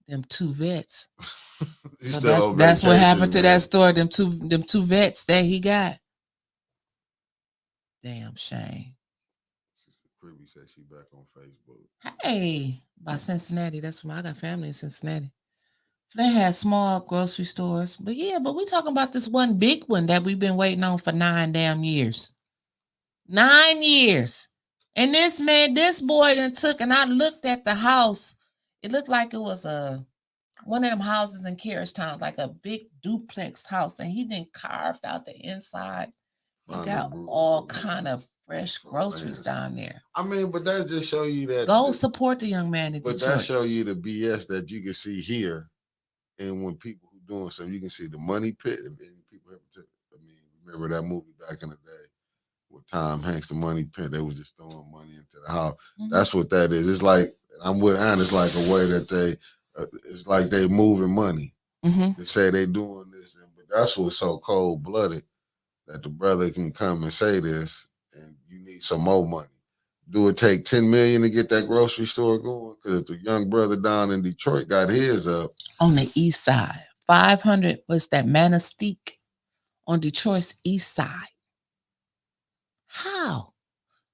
Them two vets. So that's what happened to that store. Them two vets that he got. Damn shame. Sister Creepy said she back on Facebook. Hey, by Cincinnati. That's why I got family in Cincinnati. They had small grocery stores. But we talking about this one big one that we've been waiting on for 9 damn years. 9 years. And this boy then took, and I looked at the house. It looked like it was one of them houses in Carriagetown, like a big duplex house. And he then carved out the inside. He got all kind of fresh groceries down there. I mean, but that just show you that. Go support the young man in Detroit. But that show you the BS that you can see here. And when people who doing something, you can see the money pit. And people have to, remember that movie back in the day with Tom Hanks, the money pit. They were just throwing money into the house. Mm-hmm. That's what that is. It's like, I'm with Ann. It's like a way that it's like they moving money. Mm-hmm. They say they doing this, but that's what's so cold blooded that the brother can come and say this, and you need some more money. Do it take $10 million to get that grocery store going? Because if the young brother down in Detroit got his up on the east side, 500 was that Manistee on Detroit's east side. How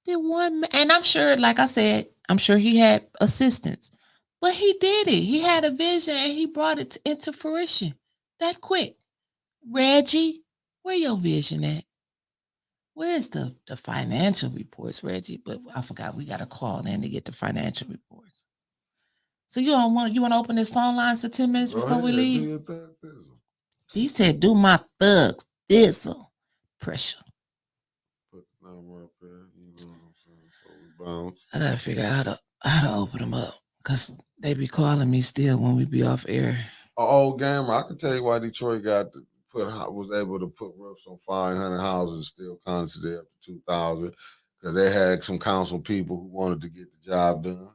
did one? And I'm sure, like I said, I'm sure he had assistance, but he did it. He had a vision and he brought it into fruition that quick. Reggie, where your vision at? Where's the financial reports, Reggie? But I forgot we got to call in to get the financial reports. So you want to open the phone lines for 10 minutes before we leave? He said, "Do my thug thizzle pressure." Put the number up there. You know what I'm saying? I gotta figure out how to open them up because they be calling me still when we be off air. Old gamer, I can tell you why Detroit was able to put roofs on 500 houses and still constantly up to 2,000 because they had some council people who wanted to get the job done.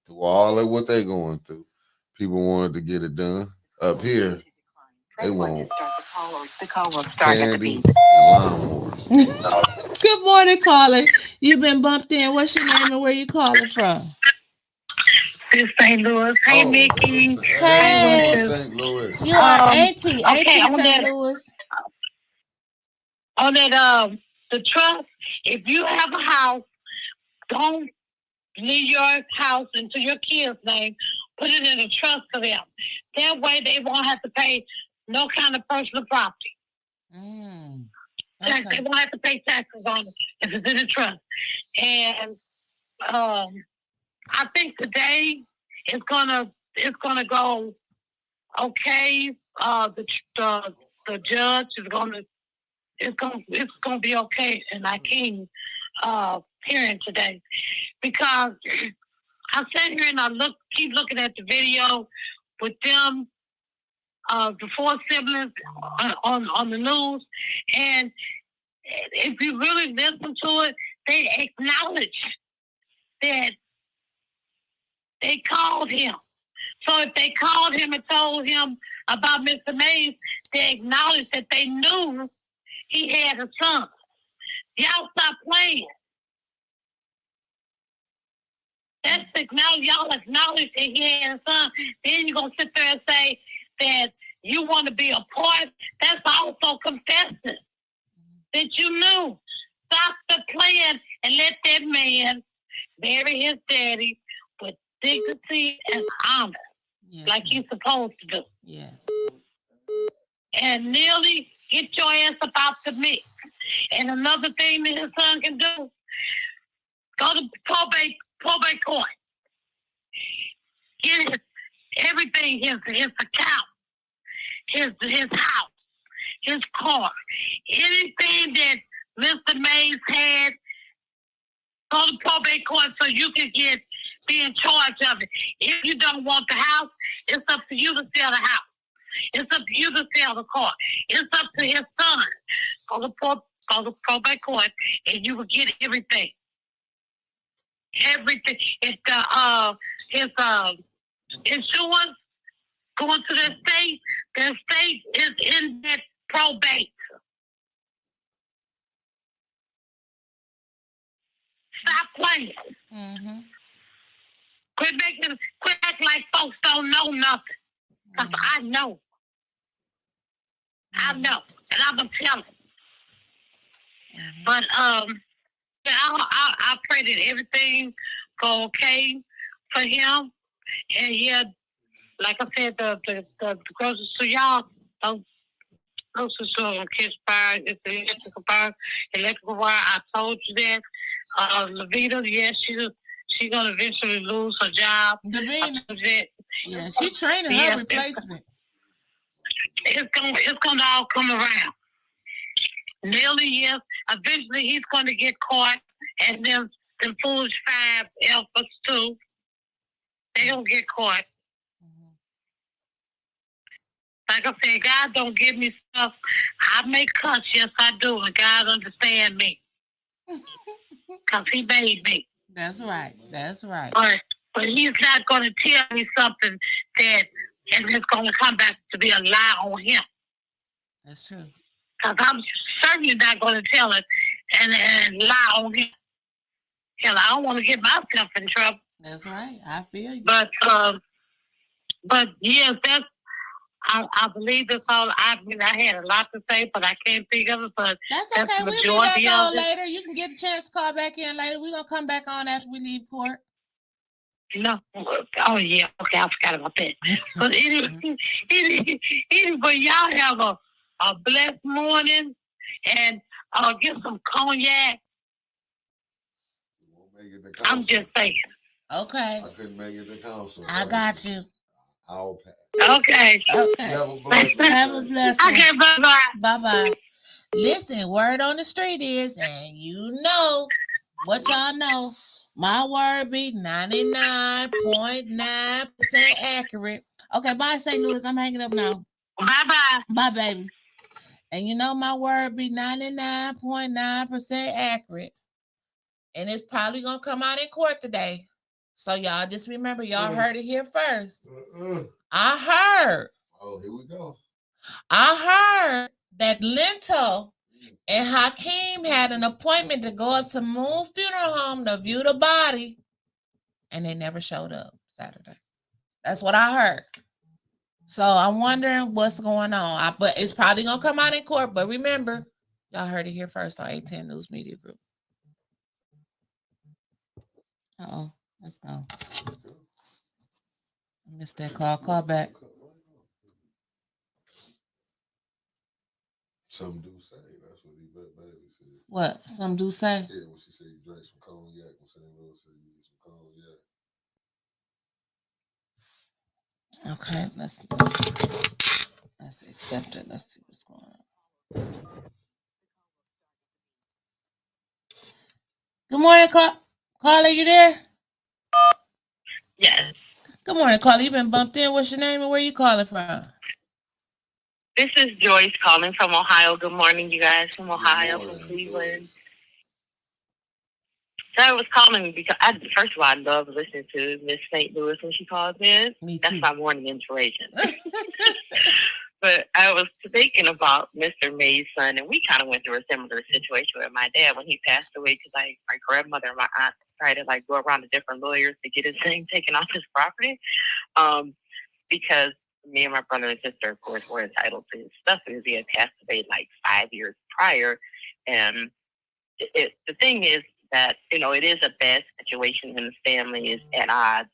Through all of what they going through, people wanted to get it done. Up here, they won't. The call will start at the beep. Lawnmowers. Good morning, caller. You've been bumped in. What's your name and where you calling from? This St. Louis. Hey, Mickey. Hey. St. Louis. You are Auntie. Okay, Auntie St. Louis. On that, the trust, if you have a house, don't leave your house into your kids' name. Put it in a trust for them. That way they won't have to pay no kind of personal property. Okay. They won't have to pay taxes on it if it's in a trust. And I think today it's gonna go okay. The judge is it's gonna be okay in our King hearing today, because I sat here and I keep looking at the video with them, the 4 siblings on the news, and if you really listen to it, they acknowledge that they called him. So if they called him and told him about Mr. Mays, they acknowledged that they knew he had a son. Y'all stop playing. That's y'all acknowledge that he had a son. Then you're going to sit there and say that you want to be a part. That's also confessing that you knew. Stop the playing and let that man bury his daddy with dignity and honor, yes, like he's supposed to do. Yes. And Neely, get your ass about the mix. And another thing that his son can do, go to probate court. Get his everything, his account, his house, his car, anything that Mr. Mays had, go to probate court so you can be in charge of it. If you don't want the house, it's up to you to sell the house. It's up to you to sell the car. It's up to his son. Go to probate court and you will get everything. Everything. If his insurance going to the state is in that probate. Stop playing. Mm-hmm. Quit acting like folks don't know nothing. Because I know. I know. And I'm going to tell them. But yeah, I pray that everything go okay for him. And yeah, like I said, the grocery store, y'all don't grocery store on catch fire. It's the electrical wire. I told you that. Levita, yes, she's gonna eventually lose her job. Davina, yeah, she's training her replacement. It's gonna all come around. Nearly, yes. Eventually, he's gonna get caught, and then the foolish 5 alphas too. They'll get caught. Like I said, God don't give me stuff. I make cuts, yes I do, and God understand me. Because he made me. That's right. That's right. But he's not going to tell me something and it's going to come back to be a lie on him. That's true. Because I'm certainly not going to tell it and lie on him. Hell, I don't want to get myself in trouble. That's right. I feel you. But yes, I believe that's all. I mean, I had a lot to say, but I can't think of it. But that's okay. We'll be back on later. You can get a chance to call back in later. We're gonna come back on after we leave court. No. Oh yeah. Okay, I forgot about that. But anyway, y'all have a blessed morning and get some cognac. I'm just saying. Okay. I couldn't make it to council. I got you. I'll pass. Okay. Have a blessed one. Have a blessed one. Okay, bye-bye. Bye-bye. Listen, word on the street is, and you know what y'all know, my word be 99.9% accurate. Okay, bye, St. Louis. I'm hanging up now. Bye-bye. Bye, baby. And you know my word be 99.9% accurate. And it's probably going to come out in court today. So y'all just remember, y'all heard it here first. I heard. Oh, here we go. I heard that Lento and Hakeem had an appointment to go up to Moon Funeral Home to view the body, and they never showed up Saturday. That's what I heard. So I'm wondering what's going on. But it's probably going to come out in court. But remember, y'all heard it here first on A10 News Media Group. Uh-oh. Let's go. I missed that call. Call back. Some do say. That's what Yvette Bailey said. What? Some do say? Yeah, when she said you drank some cognac. When St. Louis said you need some cognac. Okay, let's accept it. Let's see what's going on. Good morning, Carla. You there? Yes. Good morning, Carla. You been bumped in. What's your name and where you calling from? This is Joyce calling from Ohio. Good morning, you guys, from Ohio, Morning, from Cleveland. Joyce. So I was calling because first of all, I love listening to Miss St. Louis when she calls in. Me That's too. my morning inspiration. But I was thinking about Mr. May's son, and we kind of went through a similar situation with my dad when he passed away because my grandmother and my aunt tried to like go around to different lawyers to get his name taken off his property. Because me and my brother and sister, of course, were entitled to his stuff because he had passed away like 5 years prior. And the thing is that, it is a bad situation when the family is at odds,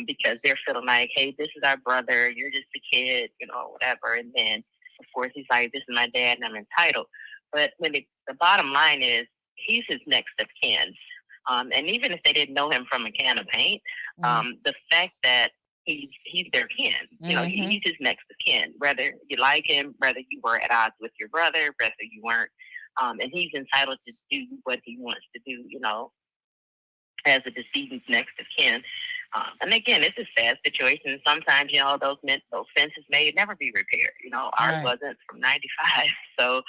because they're feeling like, hey, this is our brother, you're just a kid, whatever. And then, of course, he's like, this is my dad and I'm entitled. But when the bottom line is, he's his next of kin. And even if they didn't know him from a can of paint, the fact that he's their kin, he's his next of kin, whether you like him, whether you were at odds with your brother, whether you weren't. And he's entitled to do what he wants to do, as a decedent's next of kin. And again, it's a sad situation. Sometimes, those fences may never be repaired. Ours wasn't from 95. So,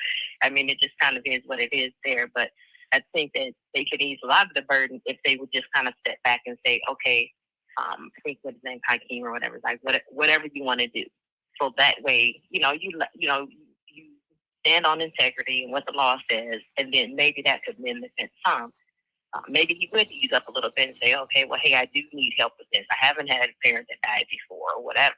I mean, it just kind of is what it is there. But I think that they could ease a lot of the burden if they would just kind of step back and say, okay, I think what's his name, Hakeem or whatever, like whatever you want to do. So that way, you stand on integrity and what the law says, and then maybe that could mend the fence some. Maybe he would ease up a little bit and say, okay, well, hey, I do need help with this. I haven't had a parent that died before or whatever.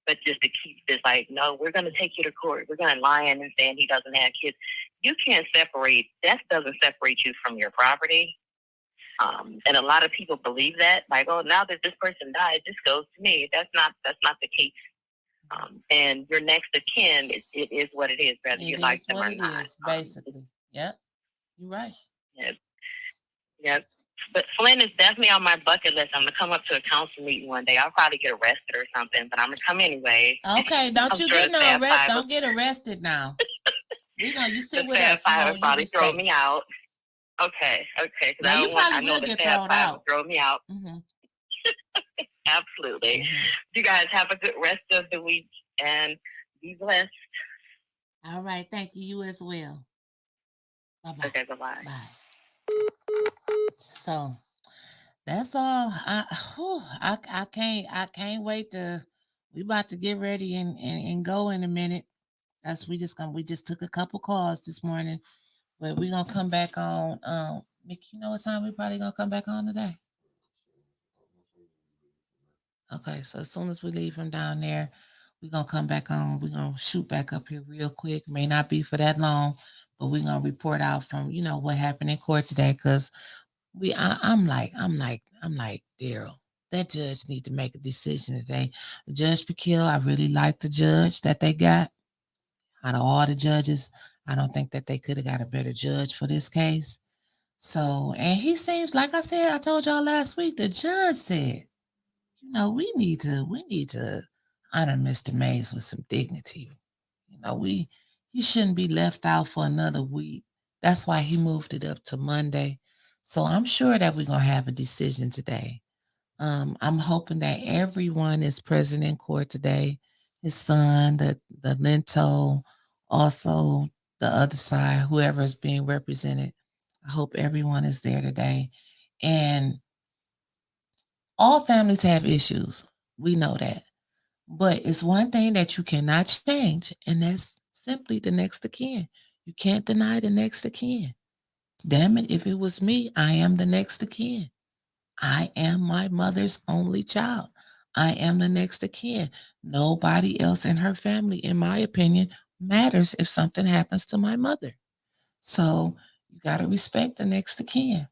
But just to keep this like, no, we're going to take you to court. We're going to lie in and saying he doesn't have kids. You can't separate. Death doesn't separate you from your property. And a lot of people believe that, like, oh, now that this person died, this goes to me. That's not the case. And your next of kin, it is what it is, whether you like them or not. Basically. Yep. You're right. Yep. But Flint is definitely on my bucket list. I'm going to come up to a council meeting one day. I'll probably get arrested or something, but I'm going to come anyway. Okay, don't you get no arrest. Don't get arrested now. You sit with us. Will probably throw me out. Okay. Now, I know the Fab Five will throw me out. Mm-hmm. Absolutely. You guys have a good rest of the week and be blessed. All right. Thank you. You as well. Bye-bye. Okay, bye-bye. Bye. So that's all. I can't wait to. We about to get ready and go in a minute. We just took a couple calls this morning, but we're gonna come back on. Mick, you know what time we probably gonna come back on today? Okay, so as soon as we leave from down there, we're gonna come back on. We're gonna shoot back up here real quick. May not be for that long, but we're gonna report out from what happened in court today. Cause I'm like Daryl. That judge need to make a decision today. Judge Pakil, I really like the judge that they got. Out of all the judges, I don't think that they could have got a better judge for this case. So, and he seems like I said, I told y'all last week, the judge said, we need to honor Mr. Mays with some dignity. He shouldn't be left out for another week. That's why he moved it up to Monday. So I'm sure that we're gonna have a decision today. I'm hoping that everyone is present in court today. His son, the Lento, also the other side, whoever is being represented. I hope everyone is there today. And all families have issues. We know that. But it's one thing that you cannot change, and that's simply the next of kin. You can't deny the next of kin. Damn it, if it was me, I am the next of kin. I am my mother's only child. I am the next of kin. Nobody else in her family, in my opinion, matters if something happens to my mother. So you got to respect the next of kin.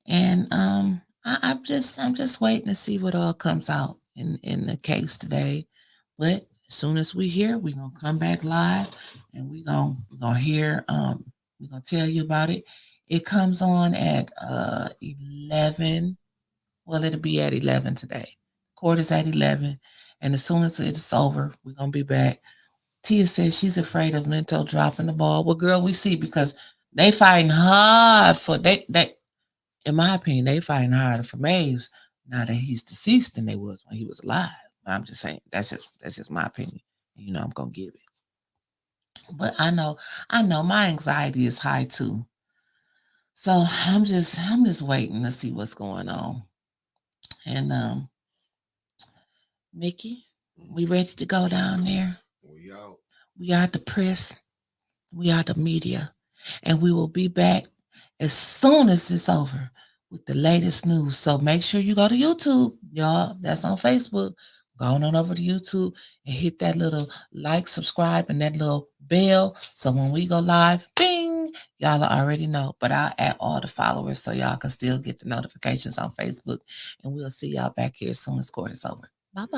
And I'm just waiting to see what all comes out in the case today. But as soon as we hear, we're gonna come back live and we're gonna hear we're gonna tell you about it. It comes on at 11. Well, it'll be at 11 today. Court is at 11. And as soon as it's over, we're gonna be back. Tia says she's afraid of Lento dropping the ball. Well, girl, we see because they fighting hard for they in my opinion, they fighting harder for Maves now that he's deceased than they was when he was alive. But I'm just saying that's just my opinion. I'm gonna give it. But I know my anxiety is high too. So I'm just waiting to see what's going on. And Mickey, we ready to go down there? We out. We are the press. We are the media. And we will be back as soon as it's over with the latest news. So make sure you go to YouTube, y'all. That's on Facebook. Go on over to YouTube and hit that little like, subscribe, and that little bell. So when we go live, bing, y'all already know. But I'll add all the followers so y'all can still get the notifications on Facebook. And we'll see y'all back here as soon as court is over. Bye-bye.